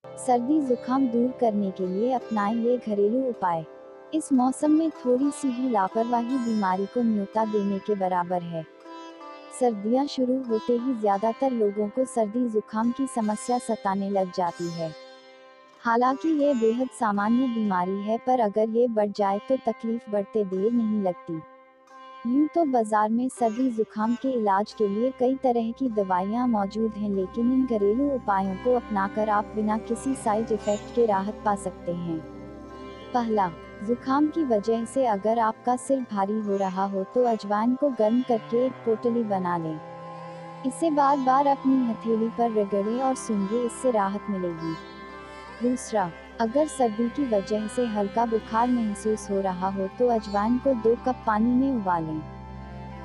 सर्दी जुकाम दूर करने के लिए अपनाएं ये घरेलू उपाय। इस मौसम में थोड़ी सी भी लापरवाही बीमारी को न्योता देने के बराबर है। सर्दियां शुरू होते ही ज्यादातर लोगों को सर्दी जुकाम की समस्या सताने लग जाती है। हालांकि ये बेहद सामान्य बीमारी है, पर अगर ये बढ़ जाए तो तकलीफ बढ़ते देर नहीं लगती। यूं तो बाजार में सर्दी जुकाम के इलाज के लिए कई तरह की दवाइयां मौजूद हैं, लेकिन इन घरेलू उपायों को अपनाकर आप बिना किसी साइड इफेक्ट के राहत पा सकते हैं। पहला, जुकाम की वजह से अगर आपका सिर भारी हो रहा हो तो अजवाइन को गर्म करके एक पोटली बना लें। इसे बार बार अपनी हथेली पर रगड़ें और सूंघें, इससे राहत मिलेगी। दूसरा, अगर सर्दी की वजह से हल्का बुखार महसूस हो रहा हो तो अजवाइन को 2 कप पानी में उबालें।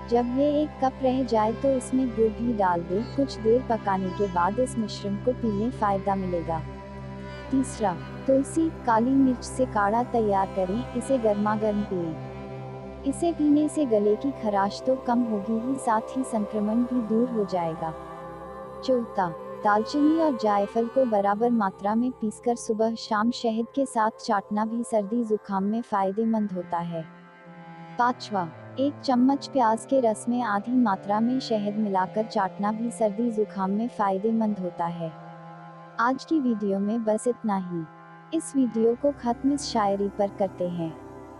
जब ये 1 कप रह जाए तो इसमें गुड़ भी डाल दें। कुछ देर पकाने के बाद इस मिश्रण को पीने फायदा मिलेगा। तीसरा, तुलसी, काली मिर्च से काढ़ा तैयार करें, इसे गर्मागर्म पिएं। इसे पीने से गले की खराश तो कम होगी ही, साथ ही संक्रमण भी दूर हो जाएगा। चौथा, दालचीनी और जायफल को बराबर मात्रा में पीसकर सुबह शाम शहद के साथ चाटना भी सर्दी जुकाम में फायदेमंद होता है। पांचवा, 1 चम्मच प्याज के रस में आधी मात्रा में शहद मिलाकर चाटना भी सर्दी जुकाम में फायदेमंद होता है। आज की वीडियो में बस इतना ही। इस वीडियो को खत्म इस शायरी पर करते हैं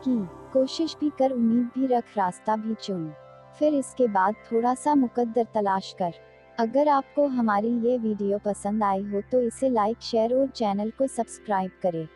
कि कोशिश भी कर, उम्मीद भी रख, रास्ता भी चुन, फिर इसके बाद थोड़ा सा मुकद्दर तलाश कर। अगर आपको हमारी ये वीडियो पसंद आई हो तो इसे लाइक, शेयर और चैनल को सब्सक्राइब करें।